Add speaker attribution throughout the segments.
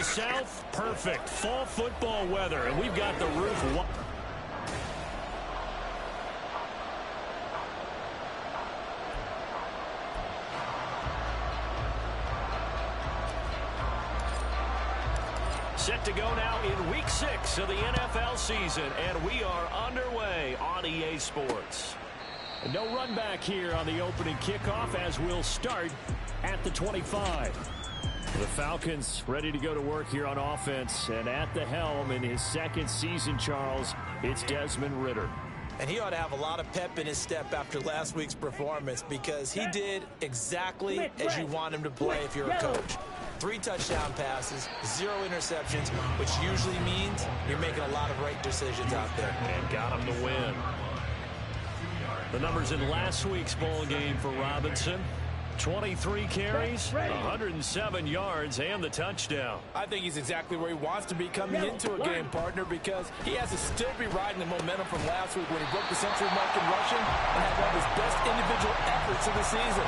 Speaker 1: south, perfect. Fall football weather, and we've got the roof. Set to go now in Week 6 of the NFL season, and we are underway on EA Sports. No run back here on the opening kickoff as we'll start at the 25. The Falcons ready to go to work here on offense, and at the helm in his second season, Charles, it's Desmond Ridder.
Speaker 2: And he ought to have a lot of pep in his step after last week's performance because he did exactly as you want him to play if you're a coach. 3 touchdown passes, 0 interceptions, which usually means you're making a lot of right decisions out there.
Speaker 1: And got him to win. The numbers in last week's bowl game for Robinson. 23 carries, 107 yards, and the touchdown.
Speaker 3: I think he's exactly where he wants to be coming into a game, partner, because he has to still be riding the momentum from last week when he broke the century mark in rushing and had one of his best individual efforts of the season.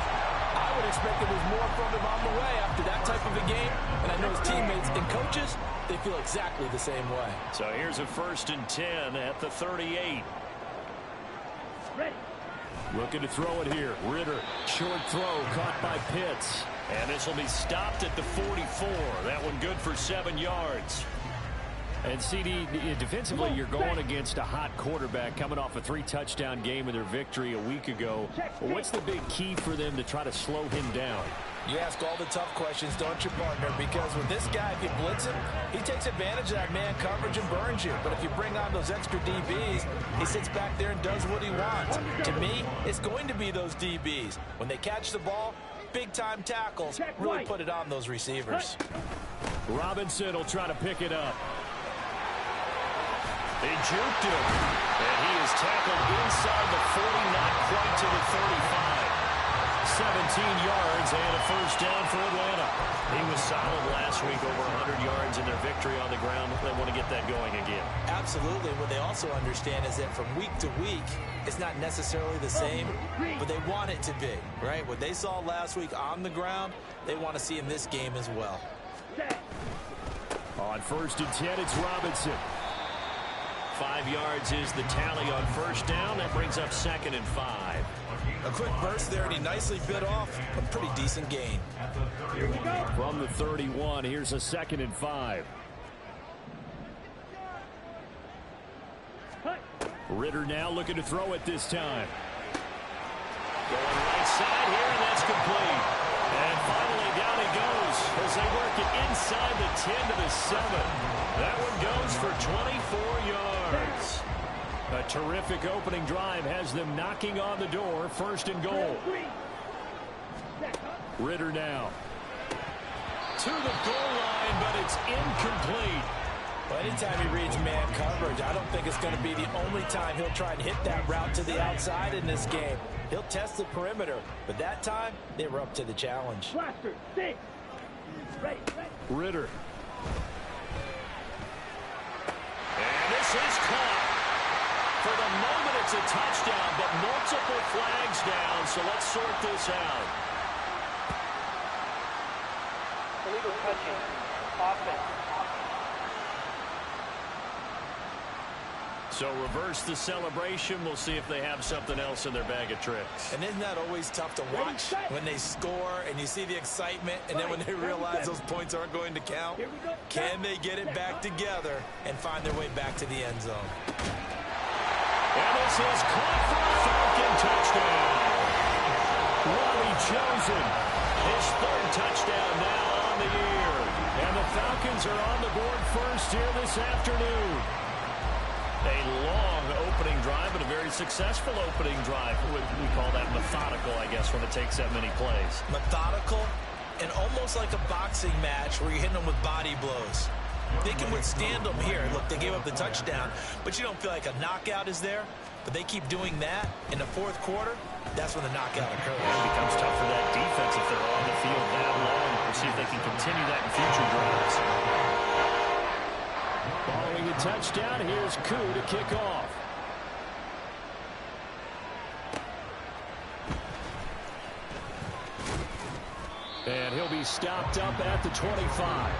Speaker 3: I would expect that there's more from him on the way after that type of a game, and I know his teammates and coaches, they feel exactly the same way.
Speaker 1: So here's a 1st and 10 at the 38.
Speaker 4: Ready.
Speaker 1: Looking to throw it here. Ridder, short throw, caught by Pitts. And this will be stopped at the 44. That one good for 7 yards. And, CD, defensively, you're going against a hot quarterback coming off a 3-touchdown game in their victory a week ago. What's the big key for them to try to slow him down?
Speaker 2: You ask all the tough questions, don't you, partner? Because with this guy, if you blitz him, he takes advantage of that man coverage and burns you. But if you bring on those extra DBs, he sits back there and does what he wants. To me, it's going to be those DBs. When they catch the ball, big-time tackles, really put it on those receivers.
Speaker 1: Robinson will try to pick it up. They juked him, and he is tackled inside the 40, not quite to the 35. 17 yards and a 1st down for Atlanta. He was solid last week, over 100 yards in their victory on the ground. They want to get that going again.
Speaker 2: Absolutely. What they also understand is that from week to week, it's not necessarily the same, but they want it to be, right? What they saw last week on the ground, they want to see in this game as well.
Speaker 1: On 1st and 10, it's Robinson. 5 yards is the tally on 1st down. That brings up 2nd and 5.
Speaker 2: A quick burst there, and he nicely bit off a pretty decent gain.
Speaker 1: From the 31, here's a 2nd and 5. Ridder now looking to throw it this time. Going right side here, and that's complete. And finally down he goes as they work it inside the 10 to the 7. That one goes for 24 yards. A terrific opening drive has them knocking on the door. 1st and goal. Ridder now. To the goal line, but it's incomplete.
Speaker 2: Well, anytime he reads man coverage, I don't think it's going to be the only time he'll try and hit that route to the outside in this game. He'll test the perimeter, but that time, they were up to the challenge.
Speaker 1: Ridder. And this is caught. For the moment, it's a touchdown, but multiple flags down, so let's sort this out.
Speaker 4: Illegal touching. Offense.
Speaker 1: So reverse the celebration. We'll see if they have something else in their bag of tricks.
Speaker 2: And isn't that always tough to watch when they score and you see the excitement, and then when they realize those points aren't going to count? Can they get it back together and find their way back to the end zone?
Speaker 1: And this is caught for a Falcon touchdown. Robbie Chosen, his 3rd touchdown now on the year. And the Falcons are on the board first here this afternoon. A long opening drive, but a very successful opening drive. We call that methodical, I guess, when it takes that many plays.
Speaker 2: Methodical and almost like a boxing match where you're hitting them with body blows. They can withstand them here. Look, they gave up the touchdown, but you don't feel like a knockout is there. But they keep doing that in the 4th quarter. That's when the knockout occurs.
Speaker 1: It becomes tough for that defense if they're on the field that long. We'll see if they can continue that in future drives. Following the touchdown, here's Koo to kick off. And he'll be stopped up at the 25.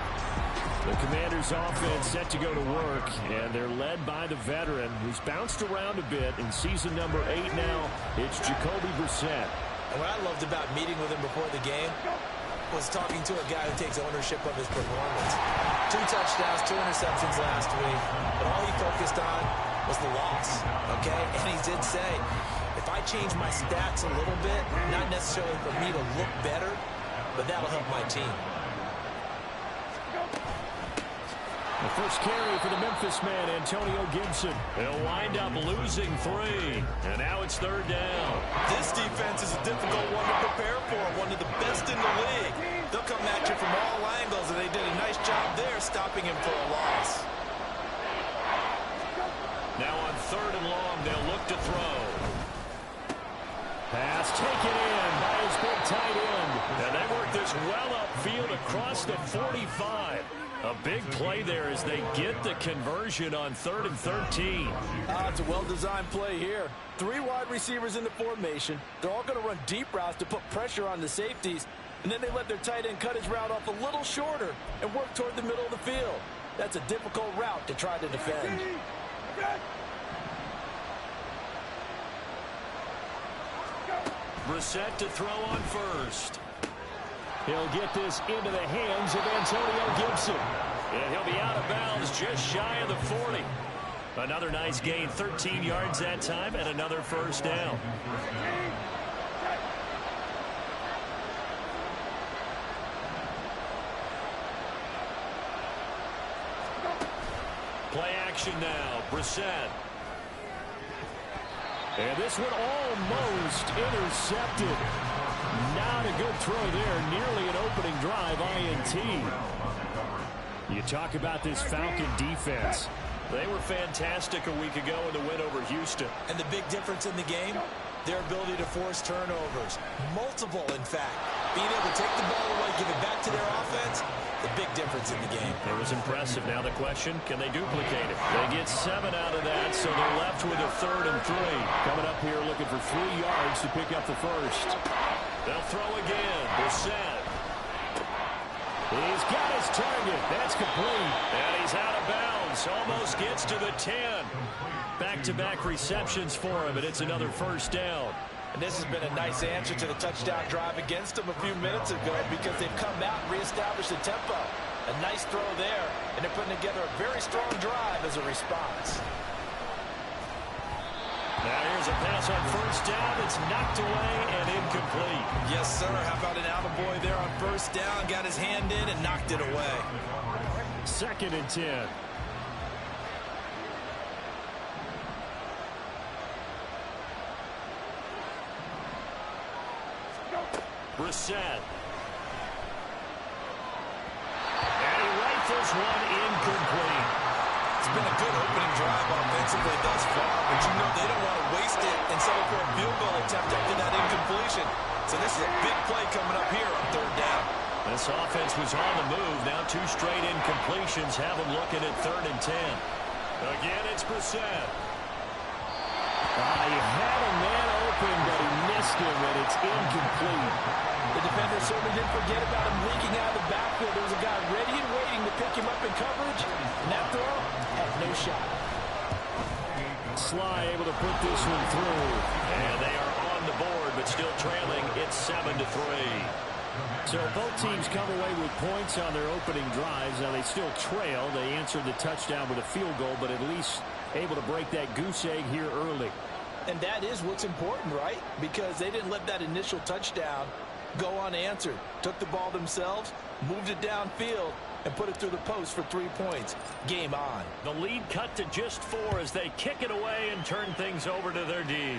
Speaker 1: The Commanders' offense set to go to work, and they're led by the veteran who's bounced around a bit in season number 8 now. It's Jacoby Brissett.
Speaker 2: And what I loved about meeting with him before the game was talking to a guy who takes ownership of his performance. 2 touchdowns, 2 interceptions last week, but all he focused on was the loss, okay? And he did say, if I change my stats a little bit, not necessarily for me to look better, but that'll help my team.
Speaker 1: The first carry for the Memphis man, Antonio Gibson. They'll wind up losing 3. And now it's 3rd down.
Speaker 3: This defense is a difficult one to prepare for, one of the best in the league. They'll come at you from all angles, and they did a nice job there stopping him for a loss.
Speaker 1: Now on 3rd and long, they'll look to throw. Pass taken in by his big tight end. And they work this well upfield across the 45. A big play there as they get the conversion on 3rd and 13.
Speaker 3: It's a well-designed play here. 3 wide receivers in the formation. They're all going to run deep routes to put pressure on the safeties. And then they let their tight end cut his route off a little shorter and work toward the middle of the field. That's a difficult route to try to defend.
Speaker 1: Brissett to throw on 1st. He'll get this into the hands of Antonio Gibson. And he'll be out of bounds just shy of the 40. Another nice gain, 13 yards that time, and another 1st down. Play action now, Brissett. And this one almost intercepted. Not a good throw there. Nearly an opening drive INT. You talk about this Falcon defense. They were fantastic a week ago in the win over Houston.
Speaker 2: And the big difference in the game, their ability to force turnovers. Multiple, in fact. Being able to take the ball away, give it back to their offense, the big difference in the game.
Speaker 1: It was impressive. Now the question, can they duplicate it? They get 7 out of that, so they're left with a 3rd and 3. Coming up here looking for 3 yards to pick up the 1st. They'll throw again. Brissett. He's got his target. That's complete. And he's out of bounds. Almost gets to the 10. Back-to-back receptions for him, and it's another 1st down.
Speaker 2: And this has been a nice answer to the touchdown drive against them a few minutes ago because they've come out and reestablished the tempo. A nice throw there, and they're putting together a very strong drive as a response.
Speaker 1: Now here's a pass on 1st down. It's knocked away and incomplete.
Speaker 2: Yes, sir. How about an attaboy there on 1st down? Got his hand in and knocked it away.
Speaker 1: 2nd and 10. Brissett. And he rifles one incomplete.
Speaker 2: It's been a good opening drive offensively thus far, but you know they don't want to waste it and settle for a field goal attempt after that incompletion. So this is a big play coming up here on 3rd down.
Speaker 1: This offense was on the move. Now 2 straight incompletions have them looking at 3rd and 10. Again, it's Brissett. He had a man open, but he missed him, and it's incomplete.
Speaker 3: The defender certainly didn't forget about him leaking out of the backfield. There was a guy ready and waiting to pick him up in coverage, and that throw had no shot.
Speaker 1: Sly able to put this one through, and they are on the board, but still trailing. It's 7-3. So both teams come away with points on their opening drives. Now they still trail. They answered the touchdown with a field goal, but at least able to break that goose egg here early.
Speaker 3: And that is what's important, right? Because they didn't let that initial touchdown go unanswered. Took the ball themselves, moved it downfield, and put it through the post for 3 points. Game on.
Speaker 1: The lead cut to just 4 as they kick it away and turn things over to their D.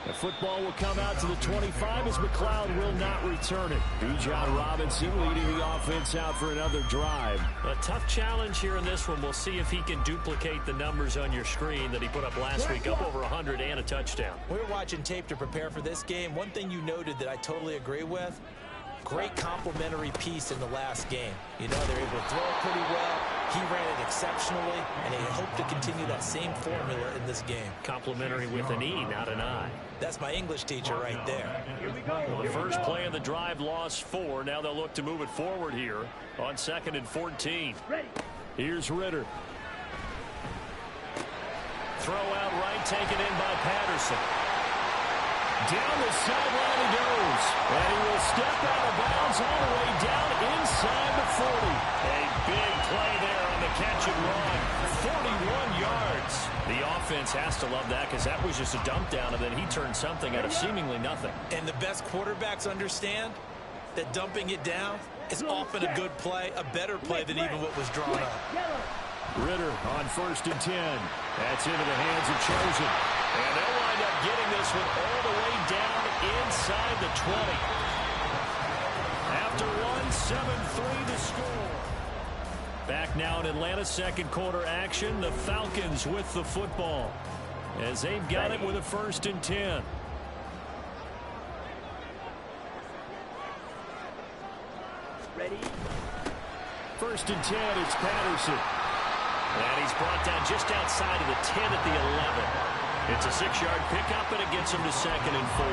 Speaker 1: The football will come out to the 25 as McLeod will not return it. Bijan Robinson leading the offense out for another drive. A tough challenge here in this one. We'll see if he can duplicate the numbers on your screen that he put up last week, up over 100 and a touchdown.
Speaker 2: We were watching tape to prepare for this game. One thing you noted that I totally agree with, great complementary piece in the last game. You know, they're able to throw it pretty well. He ran it exceptionally, and they hope to continue that same formula in this game.
Speaker 1: Complimentary with an E, not an I.
Speaker 2: That's my English teacher right there.
Speaker 1: Well, the first play of the drive lost 4. Now they'll look to move it forward here on 2nd and 14. Here's Ritter. Throw out right, taken in by Patterson. Down the sideline he goes. And he will step out of bounds all the way down inside the 40. A big play there on the catch and run. 41 yards. The offense has to love that because that was just a dump down, and then he turned something out of seemingly nothing.
Speaker 2: And the best quarterbacks understand that dumping it down is often a good play, a better play than even what was drawn up.
Speaker 1: Ritter on 1st and 10. That's into the hands of Chosen. And they'll wind up getting this one all the way down inside the 20. After 1, 7-3 to score. Back now in Atlanta, second quarter action. The Falcons with the football as they've got it with a 1st and 10.
Speaker 4: Ready?
Speaker 1: 1st and 10, it's Patterson. And he's brought down just outside of the 10 at the 11. It's a 6-yard pickup, and it gets him to 2nd and 4.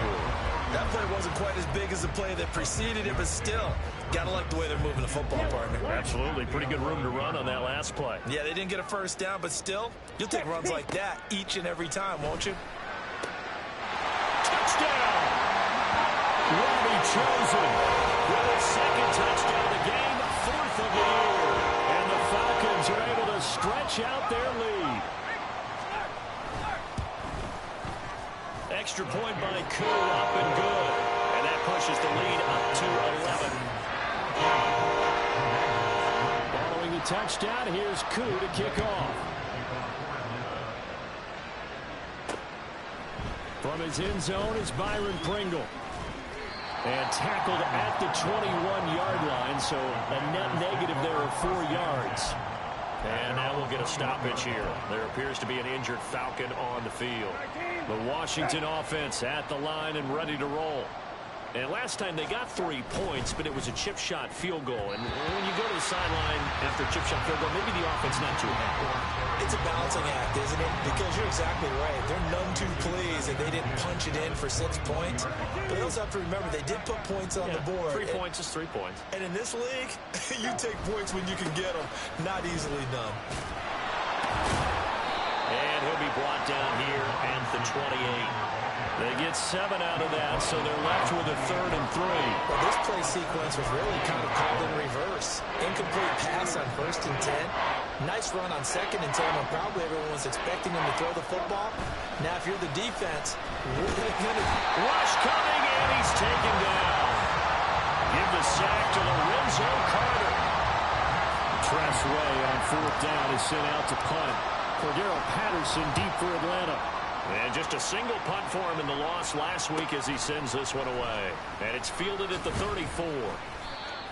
Speaker 2: That play wasn't quite as big as the play that preceded it, but still, got to like the way they're moving the football, partner.
Speaker 1: Absolutely. Pretty good room to run on that last play.
Speaker 2: Yeah, they didn't get a first down, but still, you'll take runs like that each and every time, won't you?
Speaker 1: Touchdown! Robbie Chosen with his 2nd touchdown of the game, 4th of the year. And the Falcons are able to stretch out their lead. Extra point by Koo, up and good. And that pushes the lead up to 11. Following the touchdown, here's Koo to kick off. From his end zone is Byron Pringle. And tackled at the 21-yard line, so a net negative there of 4 yards. And now we'll get a stoppage here. There appears to be an injured Falcon on the field. The Washington offense at the line and ready to roll. And last time they got 3 points, but it was a chip shot field goal. And when you go to the sideline after a chip shot field goal, maybe the offense not too happy.
Speaker 2: It's a balancing act, isn't it? Because you're exactly right. They're none too pleased that they didn't punch it in for 6 points. But they also have to remember they did put points on the board.
Speaker 1: 3 points is 3 points.
Speaker 2: And in this league, you take points when you can get them. Not easily done.
Speaker 1: And he'll be brought down here at the 28. They get 7 out of that, so they're left with a 3rd and 3.
Speaker 2: Well, this play sequence was really kind of called in reverse. Incomplete pass on 1st and 10. Nice run on 2nd and 10 when probably everyone was expecting him to throw the football. Now, if you're the defense,
Speaker 1: rush coming, and he's taken down. Give the sack to Lorenzo Carter. Tressway on 4th down is sent out to punt. Cordero Patterson deep for Atlanta. And just a single punt for him in the loss last week as he sends this one away. And it's fielded at the 34.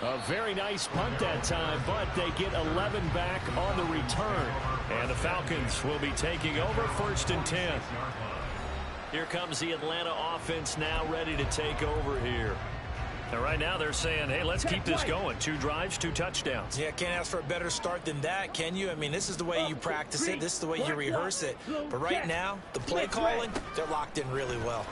Speaker 1: A very nice punt that time, but they get 11 back on the return. And the Falcons will be taking over 1st and 10. Here comes the Atlanta offense now ready to take over here. And right now they're saying, hey, let's keep this going. 2 drives, 2 touchdowns.
Speaker 2: Yeah, can't ask for a better start than that, can you? I mean, this is the way you practice it. This is the way you rehearse it. But right now, the play calling, they're locked in really well.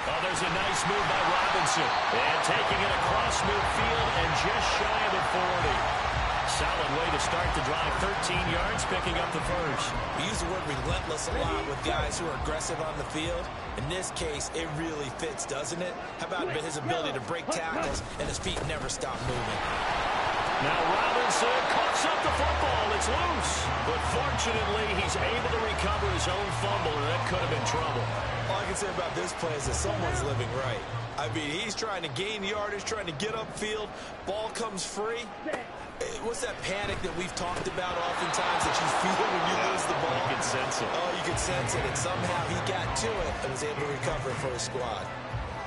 Speaker 1: Oh, there's a nice move by Robinson. And taking it across midfield and just shy of the 40. Solid way to start the drive. 13 yards, picking up the first.
Speaker 2: We use the word relentless a lot with guys who are aggressive on the field. In this case, it really fits, doesn't it? How about his ability to break tackles and his feet never stop moving?
Speaker 1: Now Robinson coughs up the football. It's loose. But fortunately, he's able to recover his own fumble, and that could have been trouble.
Speaker 2: All I can say about this play is that someone's living right. I mean, he's trying to gain yardage, trying to get upfield. Ball comes free. What's that panic that we've talked about oftentimes that you feel when you lose the ball?
Speaker 1: You can sense it.
Speaker 2: Oh, you can sense it. And somehow he got to it and was able to recover it for his squad.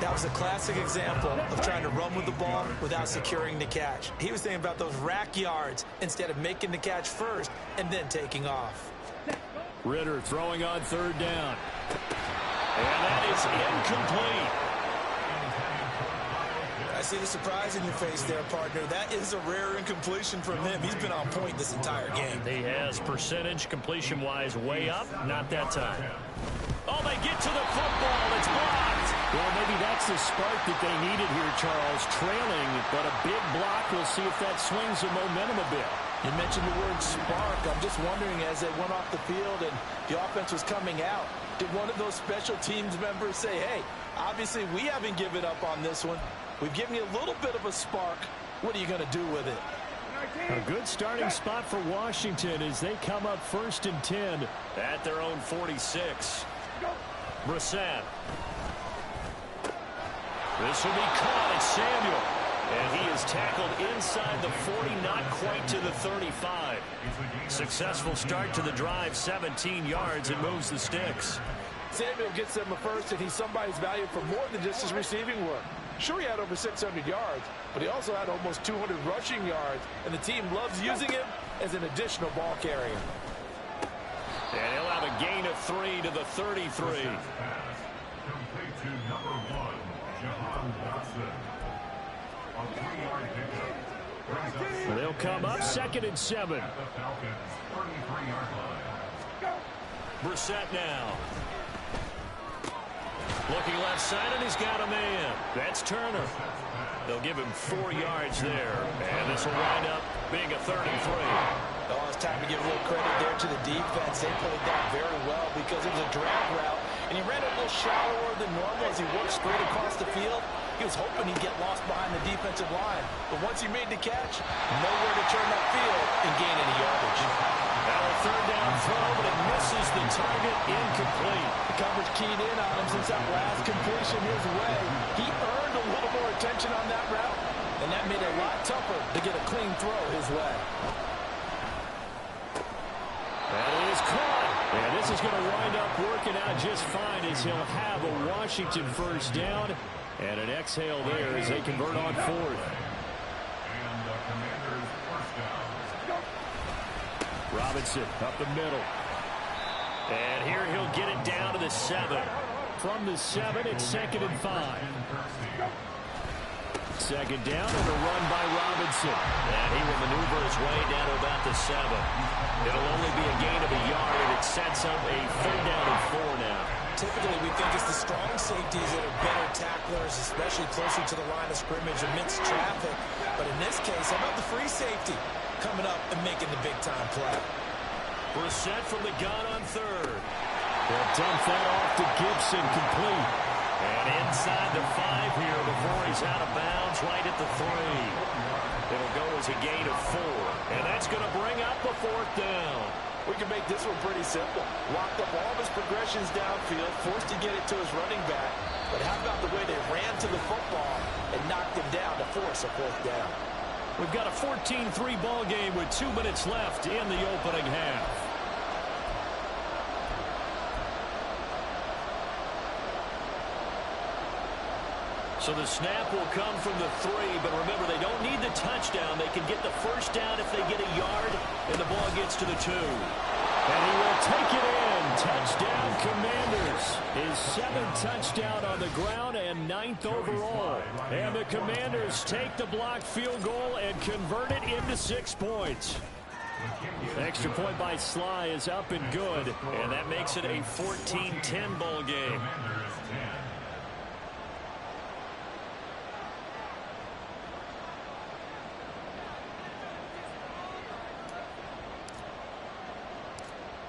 Speaker 2: That was a classic example of trying to run with the ball without securing the catch. He was thinking about those rack yards instead of making the catch first and then taking off.
Speaker 1: Ritter throwing on 3rd down. And that is incomplete.
Speaker 2: I see the surprise in your face there, partner. That is a rare incompletion from him. He's been on point this entire game.
Speaker 1: He has percentage completion-wise way up. Not that time. Oh, they get to the football. It's blocked. Well, maybe that's the spark that they needed here, Charles. Trailing, but a big block. We'll see if that swings the momentum a bit.
Speaker 3: You mentioned the word spark. I'm just wondering, as they went off the field and the offense was coming out, did one of those special teams members say, hey, obviously we haven't given up on this one. We've given you a little bit of a spark. What are you going to do with it?
Speaker 1: A good starting spot for Washington as they come up 1st and 10 at their own 46. Brissett. This will be caught at Samuel. And he is tackled inside the 40, not quite to the 35. Successful start to the drive, 17 yards, and moves the sticks.
Speaker 3: Samuel gets them a first, and he's somebody's valued for more than just his receiving work. Sure, he had over 600 yards, but he also had almost 200 rushing yards, and the team loves using him as an additional ball carrier.
Speaker 1: And he'll have a gain of 3 to the 33. They'll come up 2nd and 7. Brissett now. Looking left side, and he's got a man. That's Turner. They'll give him 4 yards there. And this will wind up being a 33.
Speaker 3: Oh, it's time to give a little credit there to the defense. They played that very well because it was a drag route, and he ran a little shallower than normal as he worked straight across the field. He was hoping he'd get lost behind the defensive line, but once he made the catch, nowhere to turn that field and gain any yardage.
Speaker 1: Now a 3rd down throw, but it misses the target, incomplete.
Speaker 3: The coverage keyed in on him since that last completion his way. He earned a little more attention on that route, and that made it a lot tougher to get a clean throw his way.
Speaker 1: That is caught. And this is going to wind up working out just fine as he'll have a Washington 1st down. And an exhale there as they convert on 4th. Robinson up the middle. And here he'll get it down to the 7. From the 7, it's 2nd and 5. 2nd down and a run by Robinson. And he will maneuver his way down to about the 7. It'll only be a gain of a yard, and it sets up a 3rd down and 4 now.
Speaker 2: Typically, we think it's the strong safeties that are better tacklers, especially closer to the line of scrimmage amidst traffic. But in this case, how about the free safety coming up and making the big-time play?
Speaker 1: Brissett from the gun on 3rd. They'll dump that off to Gibson, complete. And inside the 5 here before he's out of bounds, right at the 3. It'll go as a gain of 4. And that's going to bring up a 4th down.
Speaker 3: We can make this one pretty simple. Locked up all of his progressions downfield, forced to get it to his running back. But how about the way they ran to the football and knocked him down to force a 4th down?
Speaker 1: We've got a 14-3 ball game with 2 minutes left in the opening half. So the snap will come from the 3, but remember, they don't need the touchdown. They can get the 1st down if they get a yard, and the ball gets to the 2. And he will take it in. Touchdown, Commanders. His 7th touchdown on the ground and 9th overall. And the Commanders take the blocked field goal and convert it into 6 points. Extra point by Sly is up and good, and that makes it a 14-10 ball game.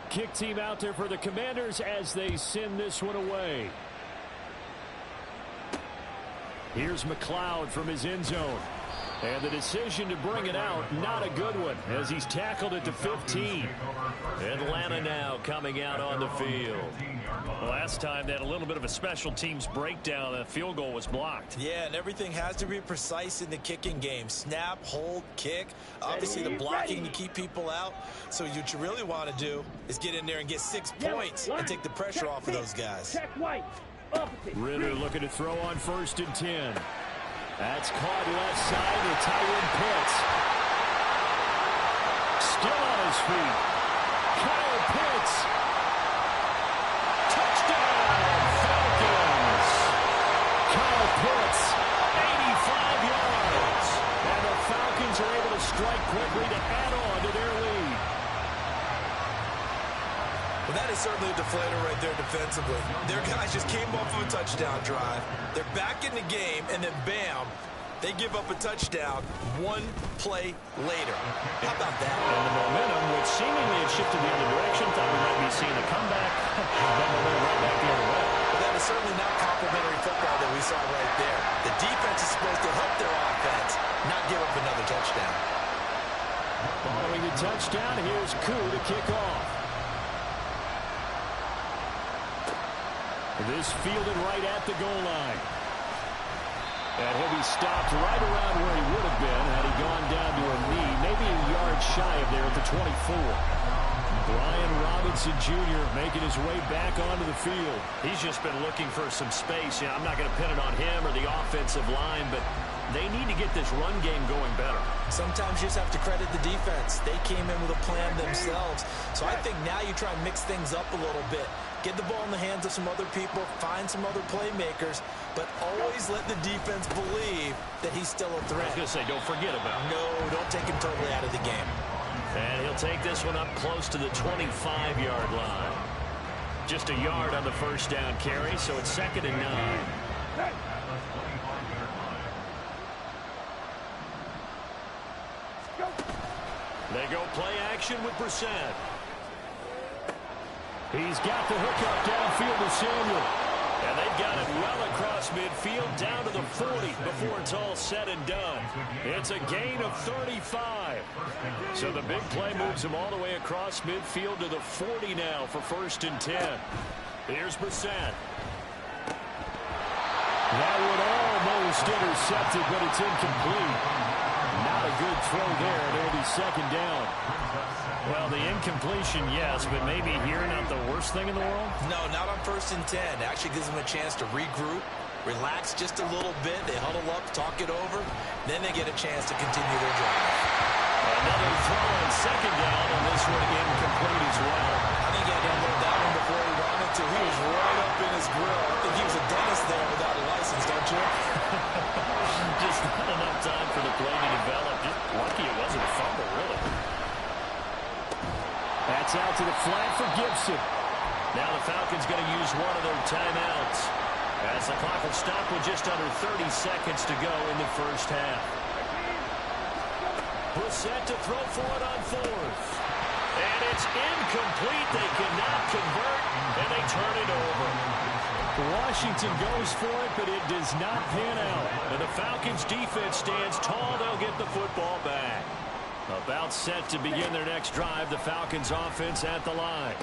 Speaker 1: Kick team out there for the Commanders as they send this one away. Here's McLeod from his end zone. And the decision to bring it out, not a good one, as he's tackled at the 15. Atlanta now coming out on the field. Last time they had a little bit of a special teams breakdown. The field goal was blocked.
Speaker 2: Yeah, and everything has to be precise in the kicking game. Snap, hold, kick. Obviously, the blocking to keep people out. So what you really want to do is get in there and get 6 points and take the pressure off of those guys.
Speaker 1: Ritter looking to throw on 1st and 10. That's caught left side to Tyron Pitts. Still on his feet. Kyle Pitts. Touchdown, Falcons. Kyle Pitts, 85 Falcons are able to strike quickly to add on to their lead.
Speaker 2: Well, that is certainly a deflator right there defensively. Their guys just came off of a touchdown drive. They're back in the game, and then bam, they give up a touchdown one play later. How about that?
Speaker 1: And the momentum, which seemingly had shifted the other direction, thought we might be seeing a comeback. Then they went right back the other way.
Speaker 2: Well, that is certainly not complimentary football that we saw right there. The defense is supposed to help their offense, not give up another touchdown.
Speaker 1: Following the touchdown, here's Koo to kick off. This fielded right at the goal line. And he'll be stopped right around where he would have been had he gone down to a knee, maybe a yard shy of there at the 24. Brian Robinson Jr. making his way back onto the field.
Speaker 3: He's just been looking for some space. I'm not going to pin it on him or the offensive line, but they need to get this run game going better.
Speaker 2: Sometimes you just have to credit the defense. They came in with a plan themselves. So I think now you try and mix things up a little bit. Get the ball in the hands of some other people, find some other playmakers, but always let the defense believe that he's still a threat.
Speaker 3: I was going to say, don't forget about him.
Speaker 2: No, don't take him totally out of the game.
Speaker 3: And he'll take this one up close to the 25-yard line. Just a yard on the first down carry, so it's 2nd and 9. They go play action with Brissett.
Speaker 1: He's got the hookup downfield to Samuel.
Speaker 3: And they've got it well across midfield down to the 40 before it's all said and done. It's a gain of 35. So the big play moves him all the way across midfield to the 40 now for 1st and 10. Here's Brissett.
Speaker 1: That would almost intercepted, but it's incomplete. Not a good throw there, and it'll be 2nd down.
Speaker 3: Well, the incompletion, yes, but maybe here not the worst thing in the world?
Speaker 2: No, not on 1st and 10. It actually gives them a chance to regroup, relax just a little bit. They huddle up, talk it over. Then they get a chance to continue their drive.
Speaker 3: Another throw on 2nd down, and this one incomplete as well.
Speaker 2: I think he had to unload that one before he wanted to. He was right up in his grill. I think he was a dentist there without a license, don't you?
Speaker 3: Just not enough time for the play to develop. Just lucky it wasn't a fumble, really.
Speaker 1: That's out to the flat for Gibson.
Speaker 3: Now the Falcons going to use one of their timeouts as the clock will stop with just under 30 seconds to go in the first half. Brissett to throw for it on 4th. And it's incomplete. They cannot convert, and they turn it over.
Speaker 1: Washington goes for it, but it does not pan out.
Speaker 3: And the Falcons defense stands tall. They'll get the football back.
Speaker 1: About set to begin their next drive, the Falcons offense at the line.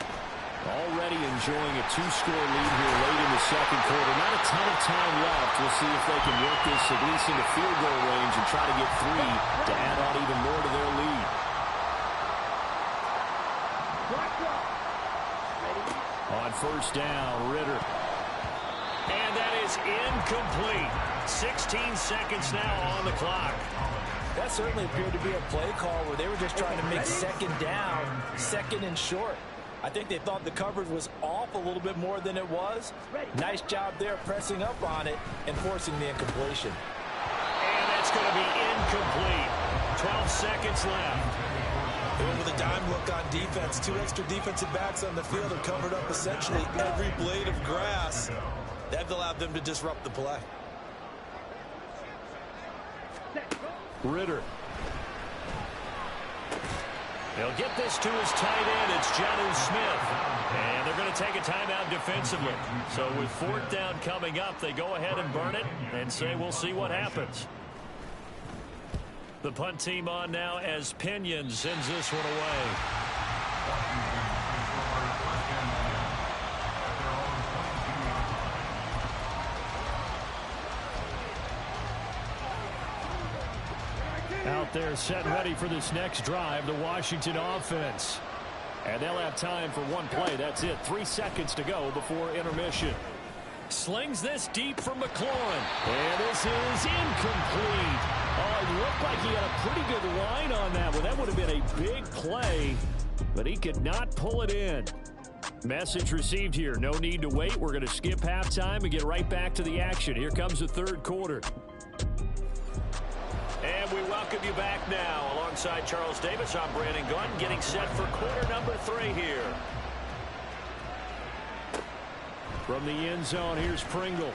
Speaker 1: Already enjoying a 2-score lead here late in the 2nd quarter. Not a ton of time left. We'll see if they can work this at least into field goal range and try to get 3 to add on even more to their lead. On 1st down, Ritter.
Speaker 3: And that is incomplete. 16 seconds now on the clock.
Speaker 2: That certainly appeared to be a play call where they were just trying to make 2nd down, 2nd and short. I think they thought the coverage was off a little bit more than it was. Nice job there pressing up on it and forcing the incompletion.
Speaker 3: And that's going to be incomplete. 12 seconds left.
Speaker 2: They went with a dime look on defense. 2 extra defensive backs on the field have covered up essentially every blade of grass. That allowed them to disrupt the play.
Speaker 1: Ritter.
Speaker 3: They'll get this to his tight end. It's Jonnu Smith. And they're going to take a timeout defensively. So with 4th down coming up, they go ahead and burn it and say we'll see what happens. The punt team on now as Pinion sends this one away.
Speaker 1: Out there set ready for this next drive, the Washington offense. And they'll have time for one play. That's it. 3 seconds to go before intermission. Slings this deep for McLaurin. And this is incomplete. Oh, it looked like he had a pretty good line on that one. That would have been a big play, but he could not pull it in. Message received here. No need to wait. We're going to skip halftime and get right back to the action. Here comes the 3rd quarter. And we welcome you back now. Alongside Charles Davis, I'm Brandon Gunn, getting set for quarter number 3 here. From the end zone, here's Pringle.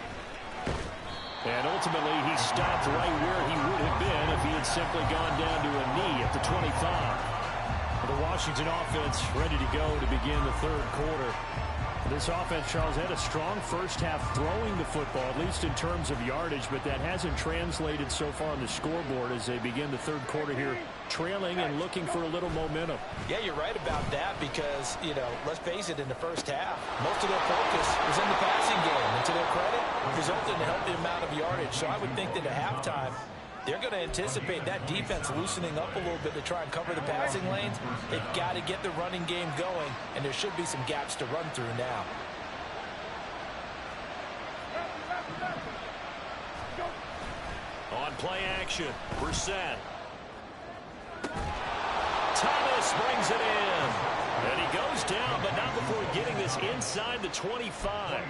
Speaker 1: And ultimately, he stopped right where he would have been if he had simply gone down to a knee at the 25. The Washington offense ready to go to begin the third quarter. This offense, Charles, had a strong first half throwing the football, at least in terms of yardage, but that hasn't translated so far on the scoreboard as they begin the third quarter here, trailing and looking for a little momentum.
Speaker 2: Yeah, you're right about that because, let's face it, in the first half, most of their focus was in the passing game. And to their credit, it resulted in a healthy amount of yardage. So I would think that at halftime, they're going to anticipate that defense loosening up a little bit to try and cover the passing lanes. They've got to get the running game going, and there should be some gaps to run through now.
Speaker 1: On play action, Brissett. Thomas brings it in. And he goes down, but not before getting this inside the 25.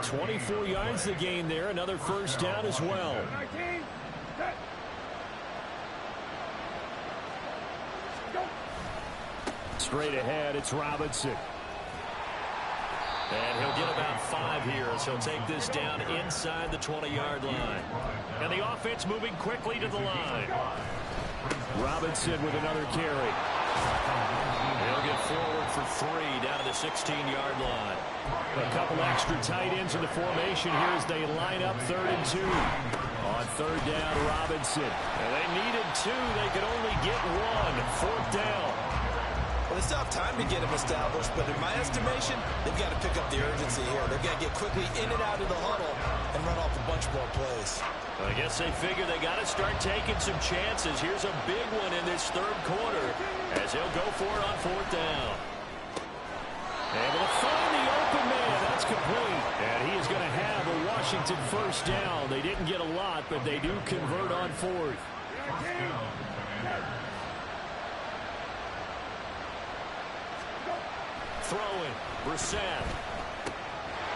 Speaker 1: 24 yards the gain there, another first down as well. Straight ahead, it's Robinson. And he'll get about 5 here as he'll take this down inside the 20-yard line. And the offense moving quickly to the line. Robinson with another carry. He'll get forward for 3 down to the 16-yard line. A couple extra tight ends in the formation here as they line up 3rd and 2. On 3rd down, Robinson. And they needed 2. They could only get 1. 4th down.
Speaker 2: Well, they still have time to get him established, but in my estimation, they've got to pick up the urgency here. They've got to get quickly in and out of the huddle and run off a bunch more plays.
Speaker 1: I guess they figure they got to start taking some chances. Here's a big one in this third quarter as he'll go for it on 4th down. Able to find the open man. That's complete. And he is going to have a Washington first down. They didn't get a lot, but they do convert on 4th. Throwing, Brissett.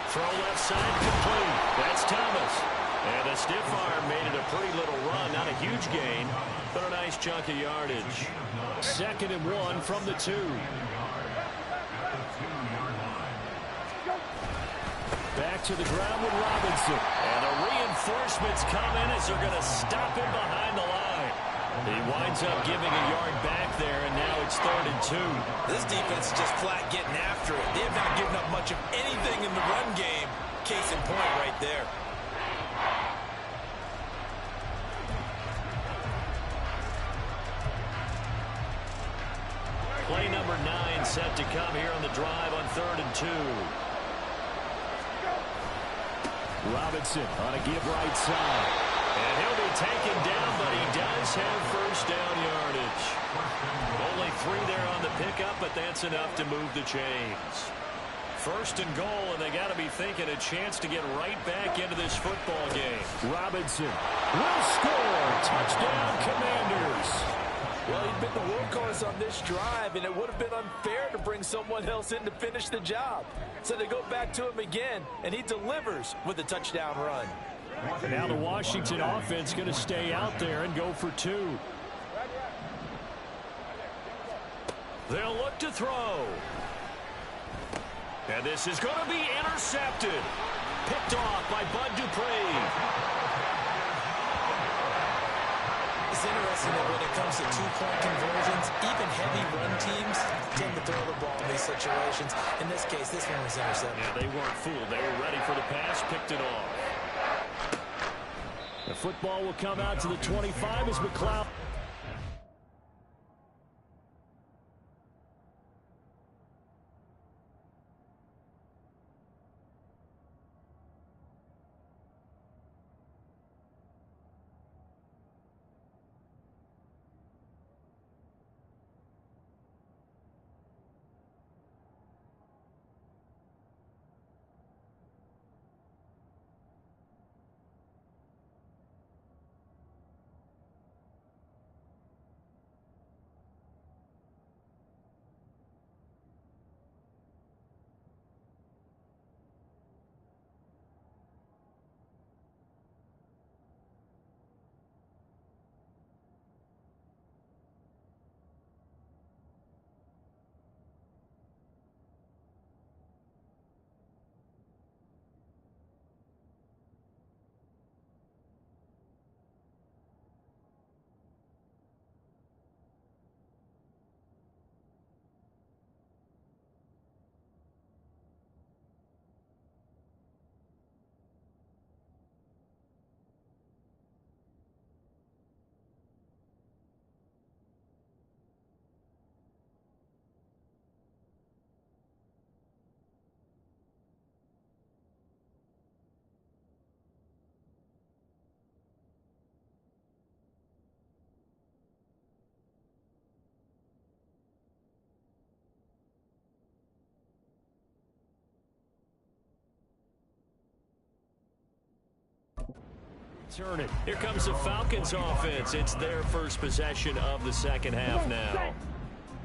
Speaker 1: Throw left side, complete. That's Thomas. And the stiff arm made it a pretty little run. Not a huge gain, but a nice chunk of yardage. 2nd and 1 from the 2. Back to the ground with Robinson. And the reinforcements come in as they're going to stop him behind the line. He winds up giving a yard back there, and now it's 3rd and 2.
Speaker 2: This defense is just flat getting after it. They have not given up much of anything in the run game. Case in point right there.
Speaker 1: Play number 9 set to come here on the drive on 3rd and 2. Robinson on a give right side. And he'll be taken down, but he does have first down yardage. Only 3 there on the pickup, but that's enough to move the chains. 1st and goal, and they got to be thinking a chance to get right back into this football game. Robinson will score. Touchdown, Commanders.
Speaker 2: Well, he's been the workhorse on this drive, and it would have been unfair to bring someone else in to finish the job. So they go back to him again, and he delivers with a touchdown run.
Speaker 1: Now the Washington offense going to stay out there and go for 2. They'll look to throw. And this is going to be intercepted. Picked off by Bud Dupree.
Speaker 2: It's interesting that when it comes to 2-point conversions, even heavy run teams tend to throw the ball in these situations. In this case, this one was intercepted.
Speaker 1: Yeah, they weren't fooled. They were ready for the pass, picked it off. The football will come out to the 25 as McLeod. Turn it. Here comes the Falcons offense. It's their first possession of the second half now.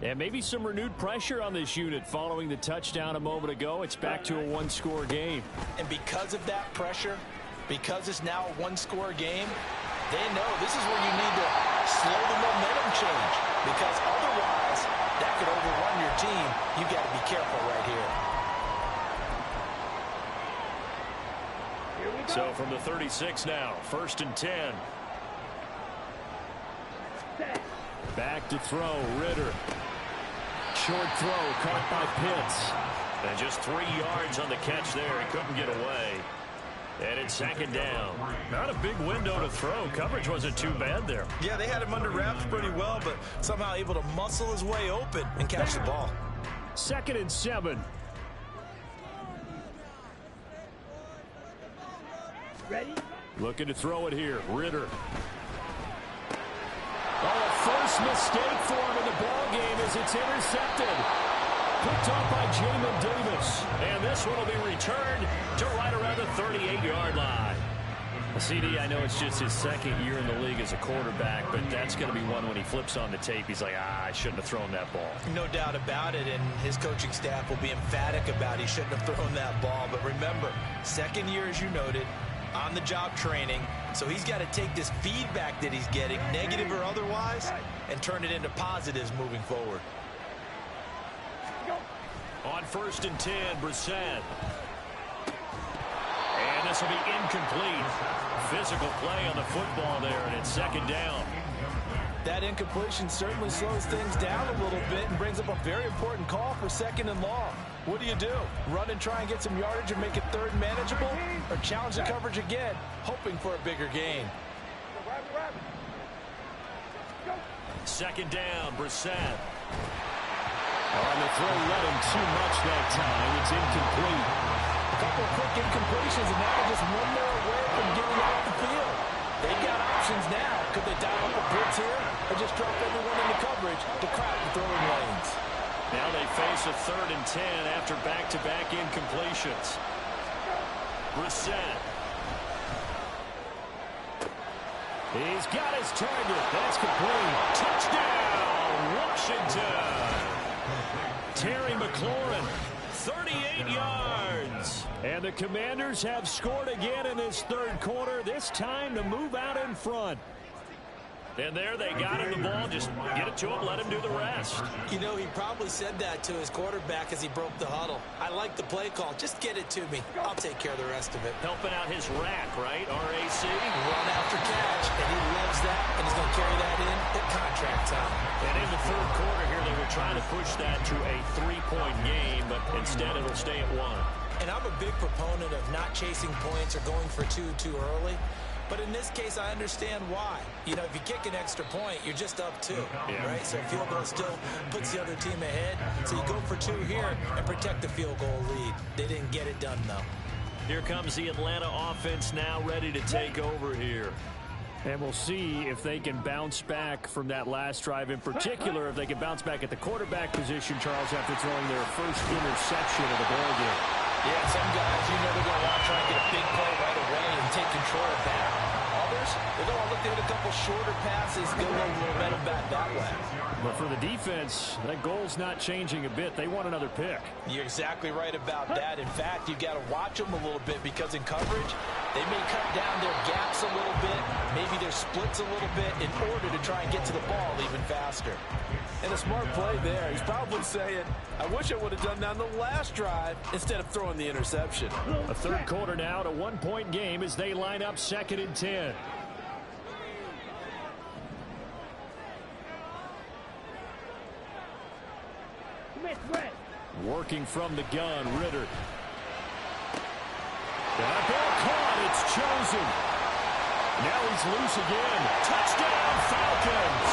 Speaker 1: And maybe some renewed pressure on this unit following the touchdown a moment ago. It's back to a one-score game.
Speaker 2: And because of that pressure, because it's now a one-score game, they know this is where you need to slow the momentum change. Because otherwise, that could overrun your team. You've got to be careful right here.
Speaker 1: So from the 36 now, 1st and 10. Back to throw, Ritter. Short throw, caught by Pitts. And just 3 yards on the catch there. He couldn't get away. And it's 2nd down. Not a big window to throw. Coverage wasn't too bad there.
Speaker 2: Yeah, they had him under wraps pretty well, but somehow able to muscle his way open and catch the ball.
Speaker 1: 2nd and 7.
Speaker 4: Ready?
Speaker 1: Looking to throw it here. Ritter. Oh, a first mistake for him in the ball game as it's intercepted. Picked off by Jamin Davis. And this one will be returned to right around the 38-yard line. CD, I know it's just his 2nd year in the league as a quarterback, but that's going to be one when he flips on the tape. He's like, I shouldn't have thrown that ball.
Speaker 2: No doubt about it, and his coaching staff will be emphatic about he shouldn't have thrown that ball. But remember, 2nd year, as you noted, on-the-job training. So he's got to take this feedback that he's getting, negative or otherwise, and turn it into positives moving forward.
Speaker 1: On 1st and 10, Brissett. And this will be incomplete. Physical play on the football there, and it's 2nd down.
Speaker 2: That incompletion certainly slows things down a little bit and brings up a very important call for 2nd and long. What do you do? Run and try and get some yardage and make it 3rd manageable? Or challenge the coverage again, hoping for a bigger gain?
Speaker 1: 2nd down, Brissett. On the throw, let him too much that time. It's incomplete.
Speaker 2: A couple of quick incompletions, and now they're just one more away from getting out the field. They've got options now. Could they dial up a blitz here or just drop everyone into coverage to crowd the throwing lanes?
Speaker 1: Now they face a 3rd and 10 after back-to-back incompletions. Brissett. He's got his target. That's complete. Touchdown, Washington. Terry McLaurin, 38 yards. And the Commanders have scored again in this 3rd quarter, this time to move out in front. And there they got him the ball. Just get it to him, let him do the rest.
Speaker 2: You know, he probably said that to his quarterback as he broke the huddle. I like the play call. Just get it to me. I'll take care of the rest of it.
Speaker 1: Helping out his rack, right? RAC.
Speaker 2: Run after catch, and he loves that, and he's going to carry that in at contract time.
Speaker 1: And in the 3rd quarter here, they were trying to push that to a 3-point game, but instead it'll stay at 1.
Speaker 2: And I'm a big proponent of not chasing points or going for 2 too early. But in this case, I understand why. You know, if you kick an extra point, you're just up 2, right? So field goal still puts the other team ahead. So you go for 2 here and protect the field goal lead. They didn't get it done, though.
Speaker 1: Here comes the Atlanta offense now ready to take over here. And we'll see if they can bounce back from that last drive. In particular, if they can bounce back at the quarterback position, Charles, after throwing their first interception of the ball game.
Speaker 2: Yeah, some guys, you know they're going to want to try and get a big play right away and take control of that. Others, they're going to look to hit a couple shorter passes, get a little momentum back that way.
Speaker 1: But for the defense, that goal's not changing a bit. They want another pick.
Speaker 2: You're exactly right about that. In fact, you've got to watch them a little bit because in coverage, they may cut down their gaps a little bit, maybe their splits a little bit in order to try and get to the ball even faster.
Speaker 3: And a smart play there. He's probably saying, I wish I would have done that on the last drive instead of throwing the interception.
Speaker 1: A 3rd quarter now, a 1-point game as they line up 2nd and 10. Working from the gun, Ritter. That ball caught, it's chosen. Now he's loose again. Touchdown, Falcons.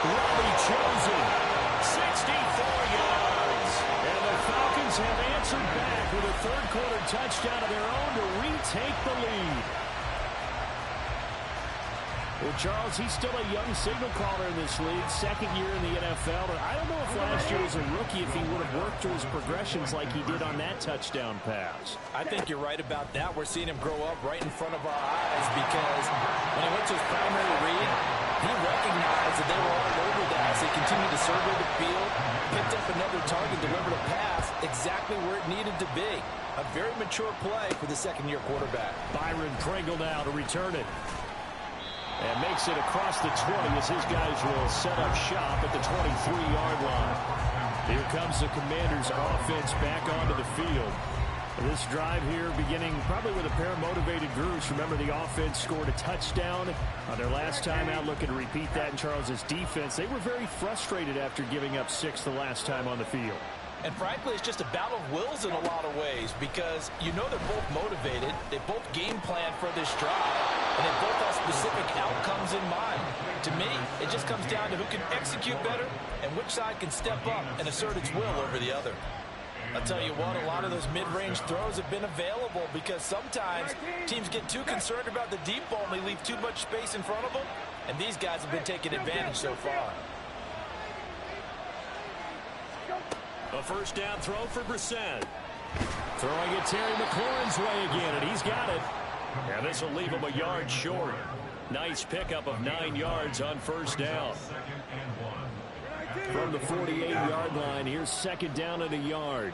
Speaker 1: Robbie chosen. 64 yards. And the Falcons have answered back with a 3rd quarter touchdown of their own to retake the lead. Well, Charles, he's still a young signal caller in this league, second year in the NFL. And I don't know if last year as a rookie if he would have worked through his progressions like he did on that touchdown pass.
Speaker 2: I think you're right about that. We're seeing him grow up right in front of our eyes because when he went to his primary read, he recognized that they were all over that as they continued to survey the field, picked up another target, delivered a pass exactly where it needed to be. A very mature play for the second-year quarterback.
Speaker 1: Byron Pringle now to return it. And makes it across the 20 as his guys will set up shop at the 23-yard line. Here comes the Commanders' offense back onto the field. This drive here beginning probably with a pair of motivated groups. Remember, the offense scored a touchdown on their last time out. Looking to repeat that in Charles's defense. They were very frustrated after giving up 6 the last time on the field.
Speaker 2: And frankly, it's just a battle of wills in a lot of ways because you know they're both motivated. They both game plan for this drive, and they both have specific outcomes in mind. To me, it just comes down to who can execute better and which side can step up and assert its will over the other. I'll tell you what, a lot of those mid-range throws have been available because sometimes teams get too concerned about the deep ball and they leave too much space in front of them, and these guys have been taking advantage so far.
Speaker 1: A first down throw for Brissett. Throwing it Terry McLaurin's way again, and he's got it. And this will leave him a yard short. Nice pickup of 9 yards on first down. From the 48-yard line, here's second down and a yard.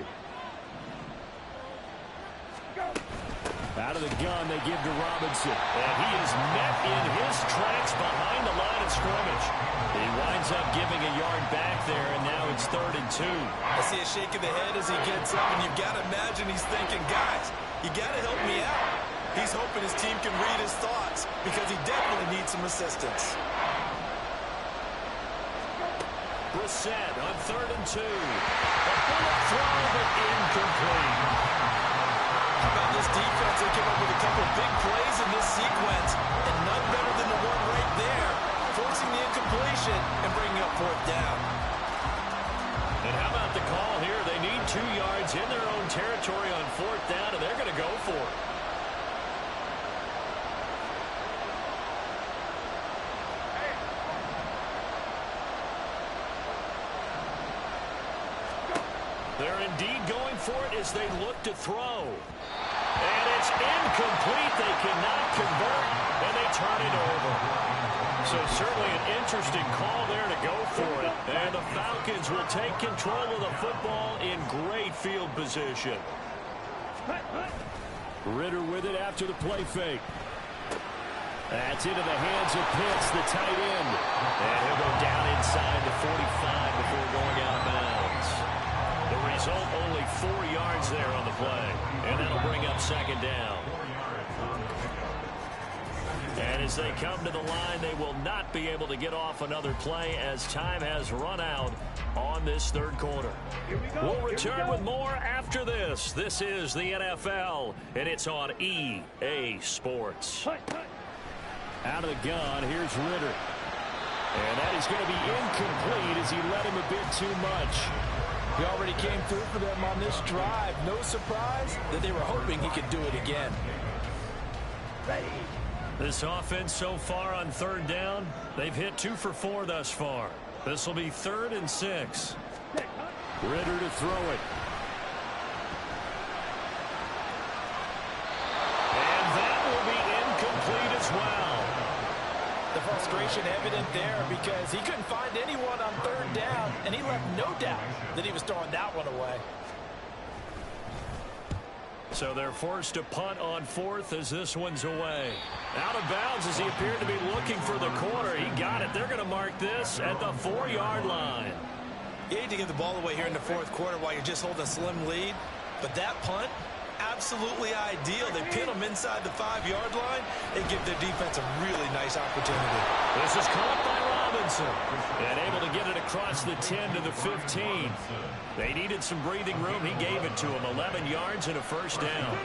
Speaker 1: Out of the gun, they give to Robinson. And he is met in his tracks behind the line of scrimmage. He winds up giving a yard back there, and now it's 3rd and 2.
Speaker 3: I see a shake of the head as he gets up, and you've got to imagine he's thinking, guys, you got to help me out. He's hoping his team can read his thoughts because he definitely needs some assistance.
Speaker 1: Brissett on 3rd and 2. A bullet throw, but incomplete.
Speaker 3: How about this defense? They came up with a couple of big plays in this sequence, and none better than the one right there, forcing the incompletion and bringing up 4th down.
Speaker 1: And how about the call here? They need 2 yards in their own territory on 4th down, and they're going to go for it. They're indeed going for it as they look to throw. And it's incomplete. They cannot convert, and they turn it over. So certainly an interesting call there to go for it. And the Falcons will take control of the football in great field position. Ritter with it after the play fake. That's into the hands of Pitts, the tight end. And he'll go down inside the 45 before going out of bounds. The result, only 4 yards there on the play. And that'll bring up second down. And as they come to the line, they will not be able to get off another play as time has run out on this 3rd quarter. We'll return with more after this. This is the NFL, and it's on EA Sports. Out of the gun, here's Ritter. And that is going to be incomplete as he let him a bit too much.
Speaker 2: He already came through for them on this drive. No surprise that they were hoping he could do it again.
Speaker 1: This offense so far on 3rd down, they've hit 2 for 4 thus far. This will be 3rd and 6. Ritter to throw it. And that will be incomplete as well.
Speaker 2: The frustration evident there because he couldn't find anyone on 3rd down, and he left no doubt that he was throwing that one away.
Speaker 1: So they're forced to punt on 4th as this one's away. Out of bounds as he appeared to be looking for the corner. He got it. They're going to mark this at the 4-yard line.
Speaker 3: You hate to give the ball away here in the 4th quarter while you're just holding a slim lead, but that punt, absolutely ideal. They pin them inside the 5-yard line and give their defense a really nice opportunity.
Speaker 1: This is caught by Robinson and able to get it across the 10 to the 15. They needed some breathing room. He gave it to them. 11 yards and a first down.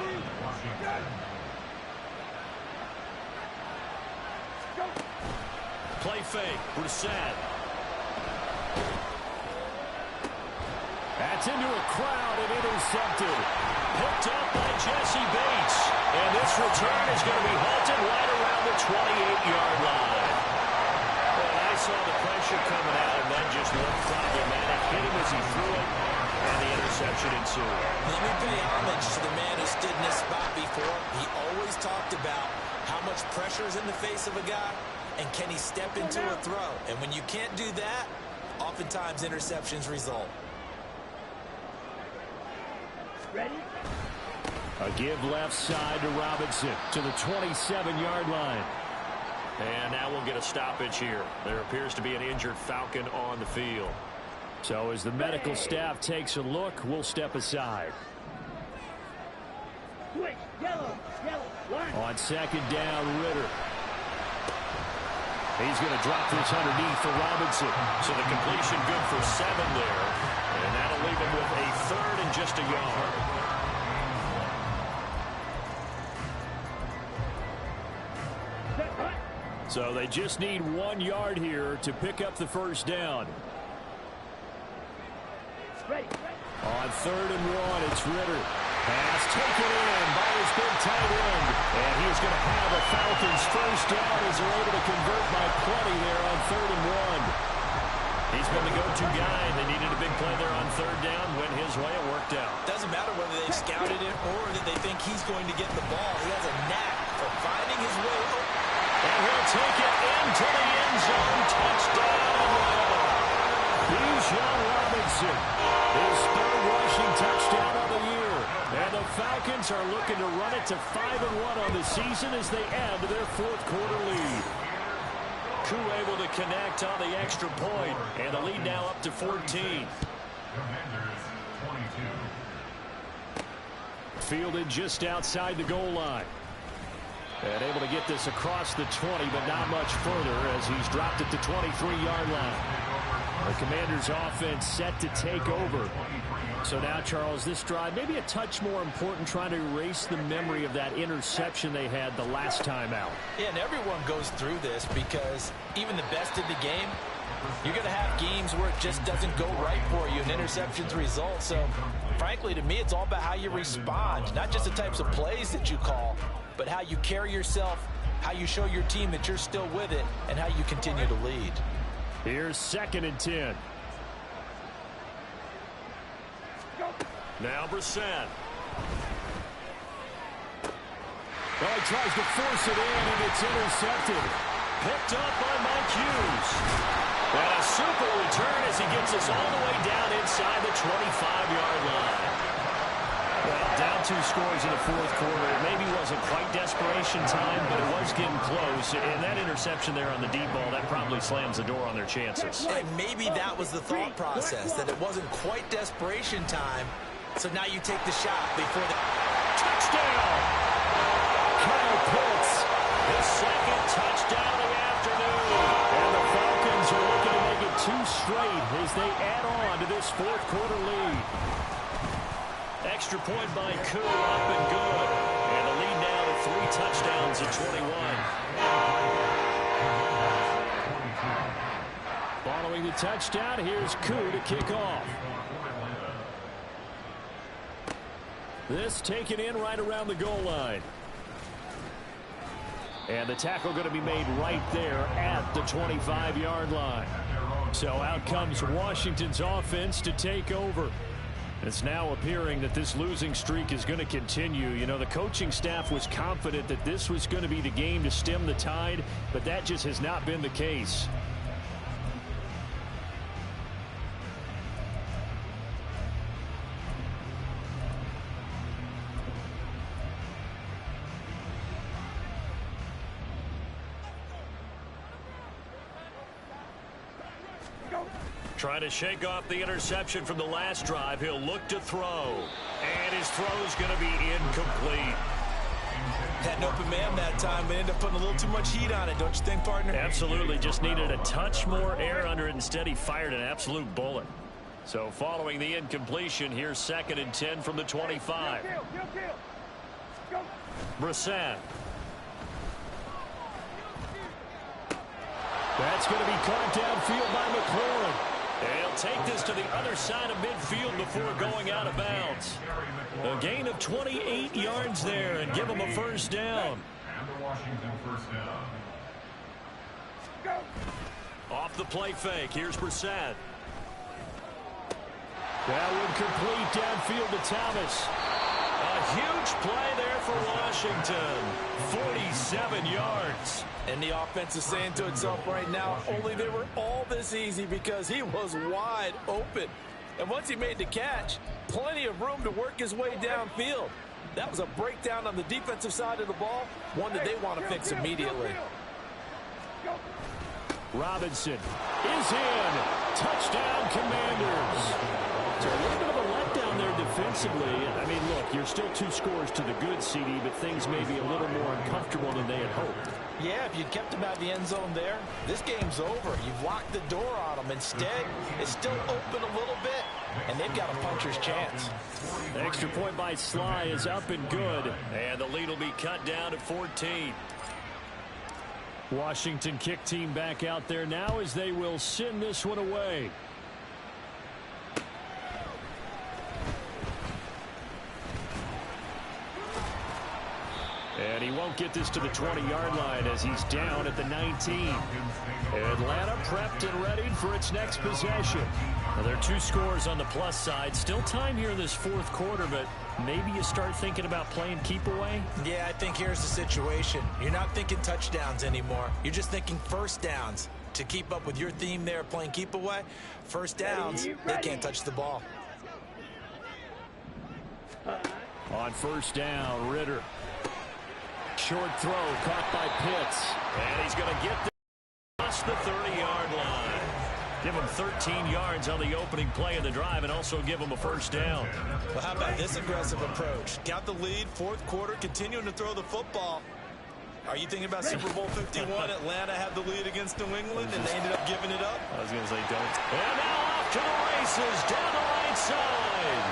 Speaker 1: Play fake. Brissett. That's into a crowd and intercepted. Picked up by Jesse Bates. And this return is going to be halted right around the 28-yard line. saw the pressure coming out, and that just looked problematic. Hit him as he threw it, and the interception ensued.
Speaker 2: Let me pay homage to the man who stood in this spot before. He always talked about how much pressure is in the face of a guy, and can he step into a throw. And when you can't do that, oftentimes interceptions result.
Speaker 4: Ready?
Speaker 1: A give left side to Robinson to the 27-yard line. And now we'll get a stoppage here. There appears to be an injured Falcon on the field. So as the medical staff takes a look, we'll step aside.
Speaker 4: Switch. Yellow. One.
Speaker 1: On second down, Ritter. He's going to drop this underneath for Robinson. So the completion good for 7 there. And that'll leave him with a third and just a yard. So they just need 1 yard here to pick up the first down.
Speaker 4: Ready.
Speaker 1: On 3rd and 1, it's Ritter. Pass taken in by his big tight end. And he's going to have a Falcons first down as they're able to convert by plenty there on 3rd and 1. He's been the go-to guy. They needed a big play there on 3rd down. Went his way. It worked out.
Speaker 2: Doesn't matter whether they've scouted it or that they think he's going to get the ball. He has a knack for finding his way.
Speaker 1: And he'll take it into the end zone. Touchdown. Bijan Robinson. His 3rd rushing touchdown of the year. And the Falcons are looking to run it to 5-1 on the season as they add to their 4th quarter lead. Koo able to connect on the extra point, and the lead now up to 14. Fielded just outside the goal line. And able to get this across the 20, but not much further as he's dropped it to 23-yard line. The Commanders' offense set to take over. So now, Charles, this drive maybe a touch more important, trying to erase the memory of that interception they had the last time out.
Speaker 2: Yeah, and everyone goes through this because even the best in the game, you're going to have games where it just doesn't go right for you and interceptions result. So, frankly, to me, it's all about how you respond, not just the types of plays that you call, but how you carry yourself, how you show your team that you're still with it, and how you continue to lead.
Speaker 1: Here's 2nd and 10. Now Brissett. Well, he tries to force it in, and it's intercepted. Picked up by Mike Hughes. And a super return as he gets us all the way down inside the 25-yard line. Well, down 2 scores in the 4th quarter. It maybe wasn't quite desperation time, but it was getting close. And that interception there on the deep ball, that probably slams the door on their chances.
Speaker 2: And maybe that was the thought process, that it wasn't quite desperation time. So now you take the shot before the
Speaker 1: touchdown. Kyle Pitts, his 2nd touchdown of the afternoon. And the Falcons are looking to make it 2 straight as they add on to this 4th quarter lead. Extra point by Koo, up and good. And the lead now to 3 touchdowns at 21. Following the touchdown, here's Koo to kick off. This taken in right around the goal line. And the tackle going to be made right there at the 25-yard line. So out comes Washington's offense to take over. It's now appearing that this losing streak is going to continue. You know, the coaching staff was confident that this was going to be the game to stem the tide, but that just has not been the case. Trying to shake off the interception from the last drive. He'll look to throw. And his throw is going to be incomplete.
Speaker 2: Had an open man that time, but ended up putting a little too much heat on it, don't you think, partner?
Speaker 1: Absolutely. Just needed a touch more air under it. Instead, he fired an absolute bullet. So following the incompletion, here's 2nd and 10 from the 25. Brissett. That's going to be caught downfield by McLaurin. They'll take this to the other side of midfield before going out of bounds. A gain of 28 yards there and give them a first down. Off the play fake, here's Brissett. That would complete downfield to Thomas. A huge play there for Washington. 47 yards.
Speaker 2: And the offense is saying to itself right now, only they were all this easy because he was wide open. And once he made the catch, plenty of room to work his way downfield. That was a breakdown on the defensive side of the ball, one that they want to fix immediately.
Speaker 1: Robinson is in. Touchdown, Commanders. So a little bit of a letdown there defensively. I mean, look, you're still 2 scores to the good, CD, but things may be a little more uncomfortable than they had hoped.
Speaker 2: Yeah, if you'd kept him out of the end zone there, this game's over. You've locked the door on him. Instead, it's still open a little bit, and they've got a puncher's chance.
Speaker 1: The extra point by Sly is up and good, and the lead will be cut down to 14. Washington kick team back out there now as they will send this one away. And he won't get this to the 20-yard line as he's down at the 19. Atlanta prepped and ready for its next possession. Now, there are 2 scores on the plus side. Still time here in this 4th quarter, but maybe you start thinking about playing keep away?
Speaker 2: Yeah, I think here's the situation. You're not thinking touchdowns anymore. You're just thinking first downs. To keep up with your theme there, playing keep away, first downs, they can't touch the ball.
Speaker 1: On first down, Ritter. Short throw caught by Pitts. And he's going to get this past the 30-yard line. Give him 13 yards on the opening play of the drive and also give him a first down.
Speaker 2: Well, how about this aggressive approach? Got the lead, 4th quarter, continuing to throw the football. Are you thinking about Super Bowl 51? Atlanta had the lead against New England, and they ended up giving it up?
Speaker 1: I was going to say don't. And now off to the races down the right side.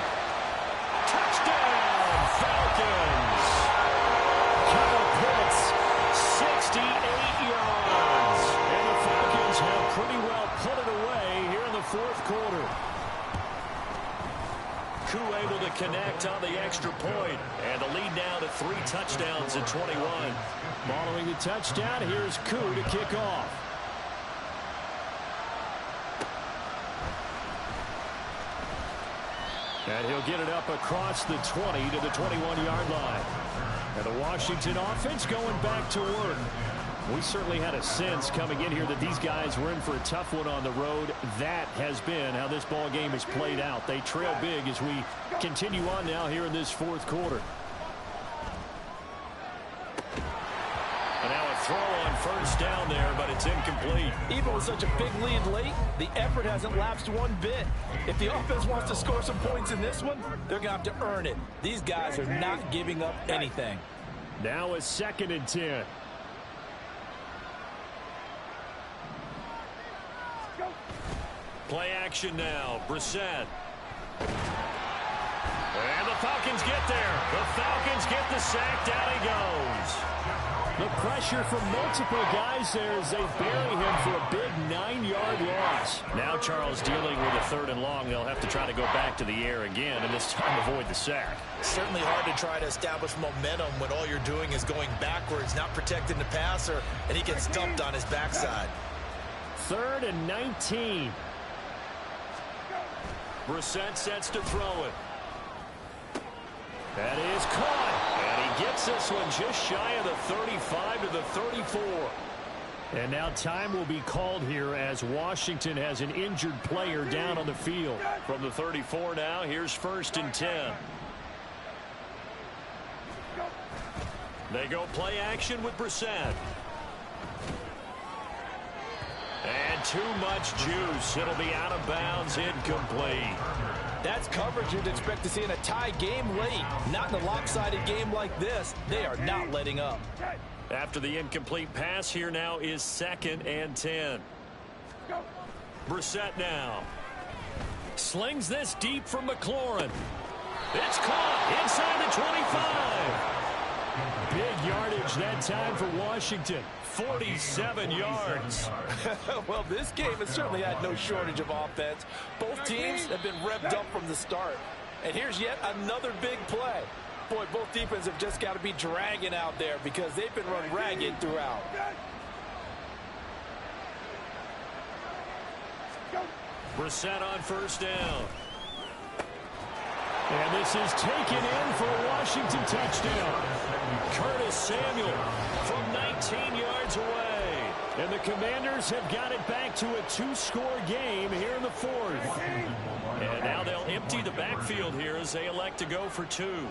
Speaker 1: Touchdown, Falcons. Kyle Pitts, 68 yards. And the Falcons have pretty well put it away here in the 4th quarter. Koo able to connect on the extra point. And the lead now to 3 touchdowns at 21. Following the touchdown, here's Koo to kick off. And he'll get it up across the 20 to the 21-yard line. And the Washington offense going back to work. We certainly had a sense coming in here that these guys were in for a tough one on the road. That has been how this ball game has played out. They trail big as we continue on now here in this 4th quarter. And now a throw on first down there, but it's incomplete.
Speaker 2: Even with such a big lead late, the effort hasn't lapsed one bit. If the offense wants to score some points in this one, they're going to have to earn it. These guys are not giving up anything.
Speaker 1: Now a 2nd and 10. Play action now. Brissett. And the Falcons get there. The Falcons get the sack. Down he goes. The pressure from multiple guys there as they bury him for a big 9-yard loss. Now Charles dealing with a 3rd and long. They'll have to try to go back to the air again and this time avoid the sack.
Speaker 2: Certainly hard to try to establish momentum when all you're doing is going backwards, not protecting the passer, and he gets dumped on his backside.
Speaker 1: 3rd and 19. Brissett sets to throw it. That is caught. And he gets this one just shy of the 35 to the 34. And now time will be called here as Washington has an injured player down on the field. From the 34 now, here's 1st and 10. They go play action with Brissett. And too much juice. It'll be out of bounds, incomplete.
Speaker 2: That's coverage you'd expect to see in a tie game late. Not in a lopsided game like this. They are not letting up.
Speaker 1: After the incomplete pass, here now is 2nd and 10. Brissett now. Slings this deep from McLaurin. It's caught inside the 25. Big yardage that time for Washington. 47 yards.
Speaker 2: Well, this game has certainly had no shortage of offense. Both teams have been revved up from the start. And here's yet another big play. Boy, both defenses have just got to be dragging out there because they've been run ragged throughout.
Speaker 1: Brissett on first down. And this is taken in for a Washington touchdown. Curtis Samuel from 19 yards away. And the Commanders have got it back to a 2-score game here in the fourth. And now they'll empty the backfield here as they elect to go for 2.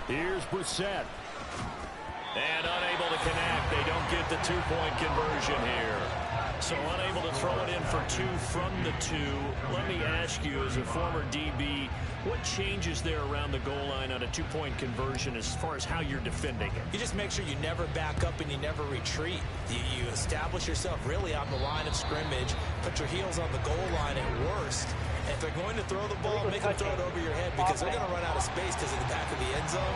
Speaker 1: Here's Brissett. And unable to connect. They don't get the 2-point conversion here. So unable to throw it in for 2 from the 2. Let me ask you, as a former DB, what changes there around the goal line on a 2-point conversion as far as how you're defending it?
Speaker 2: You just make sure you never back up and you never retreat. You establish yourself really on the line of scrimmage, put your heels on the goal line at worst. And if they're going to throw the ball, make them throw it over your head because they're going to run out of space because of the back of the end zone.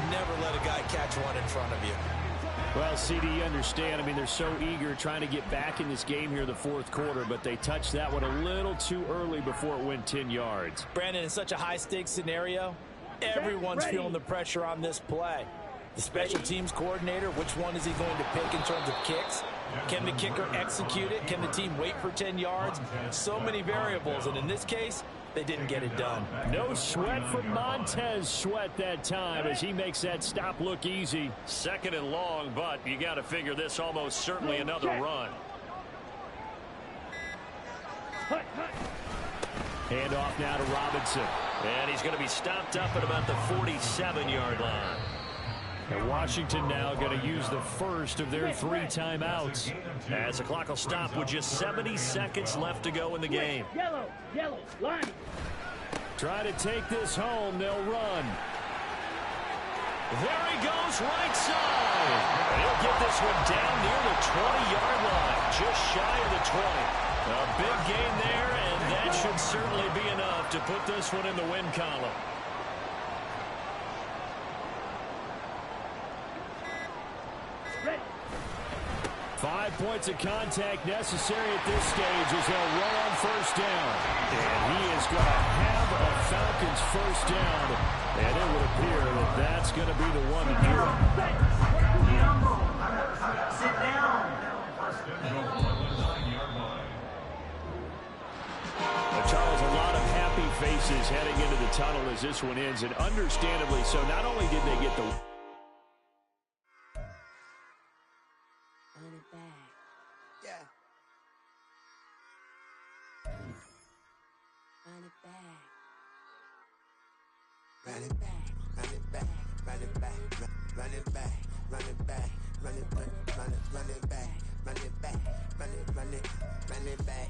Speaker 2: Never let a guy catch one in front of you.
Speaker 1: Well, CD, you understand. I mean, they're so eager trying to get back in this game here in the fourth quarter, but they touched that one a little too early before it went 10 yards.
Speaker 2: Brandon, in such a high-stakes scenario, everyone's feeling the pressure on this play. The special teams coordinator, which one is he going to pick in terms of kicks? Can the kicker execute it? Can the team wait for 10 yards? So many variables, and in this case, they didn't get it done.
Speaker 1: No sweat from Montez Sweat that time as he makes that stop look easy. 2nd and long, but you got to figure this almost certainly another run. Hand off now to Robinson. And he's going to be stopped up at about the 47-yard line. And Washington now going to use the first of their 3 timeouts. As the clock will stop with just 70 seconds left to go in the game.
Speaker 4: Yellow, line.
Speaker 1: Try to take this home. They'll run. There he goes, right side. And he'll get this one down near the 20-yard line, just shy of the 20. A big gain there, and that should certainly be enough to put this one in the win column.
Speaker 4: Ready.
Speaker 1: 5 points of contact necessary at this stage as they'll run on first down. And he is going to have a Falcons first down. And it would appear that that's going to be the one to do it.
Speaker 5: Sit down.
Speaker 1: Charles, a lot of happy faces heading into the tunnel as this one ends. And understandably so, not only did they get the...
Speaker 6: Run it back, run it back, run it back, run it back, run it back, run it back, run it back, run it back, run it back,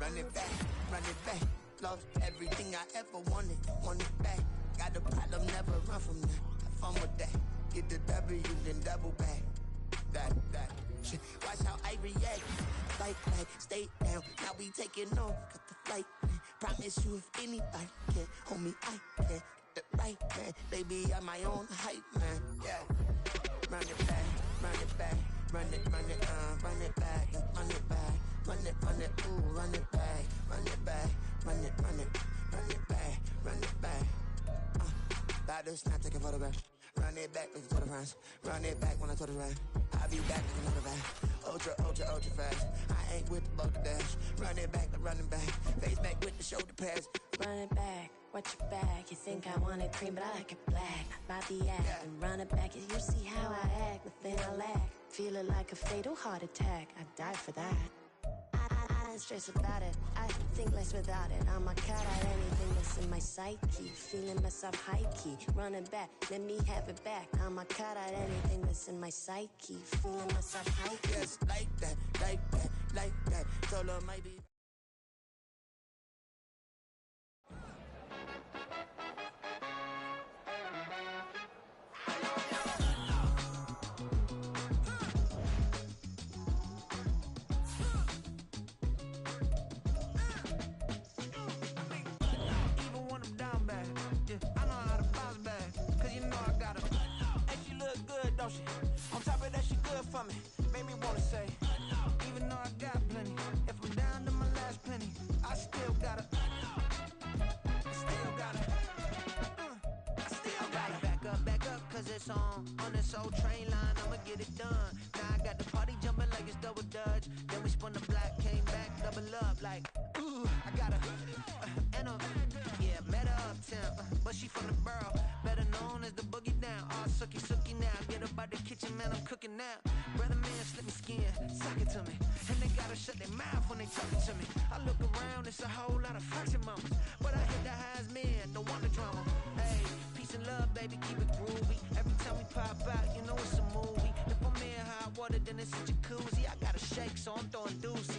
Speaker 6: run it back, run it back. Lost everything I ever wanted it back. Got a problem, never run from that. Have fun with that. Get the W, then double back. That shit. Watch how I react. Like, stay down. Now we taking off. Got the flight. Promise you if anybody can, homie, I can get the right man. Baby, I'm my own hype man. Yeah. Run it back, run it back, run it back, run it back, run it, ooh, run it back, run it back, run it back, run it back. About to snap, take a photograph. Run it back, make it to the friends. Run it back when I told it right. I'll be back with another back. Ultra fast. I ain't with the bucket dash. Run it back, the running back. Face back with the shoulder pads.
Speaker 7: Run it back, watch your back. You think I want it cream, but I like it black. About the act and run it back. You see how I act, but then I lack. Feeling like a fatal heart attack. I'd die for that. I don't stress about it. I think less without it. I'm a cut out anything that's in my psyche. Feeling myself high key. Running back, let me have it back. I'm a cut out anything that's in my psyche. Feeling myself high key.
Speaker 6: Yes, like that, like that, like that. Told her maybe.
Speaker 5: On top of that, she good for me. Made me wanna say, even though I got plenty, if I'm down to my last penny, I still gotta back up, cause it's on this old train line, I'ma get it done. Now I got the party jumping like Vegas double dutch. Then we spun the block, came back, double up like, ooh, I got a, and a, yeah, met her uptown, but she from the borough, better known as the boogie down. All sookie now, get up out the kitchen, man, I'm cooking now. Brother man, slip me skin, sock it to me, and they gotta shut their mouth when they talking to me. I look around, it's a whole lot of flirting mamas, but I hit the highs, man, don't want the drama. Hey, peace and love, baby, keep it groovy. Every time we pop out, you know it's a movie. If I'm in hot water, then it's a jacuzzi. I gotta shake, so I'm throwing deuces.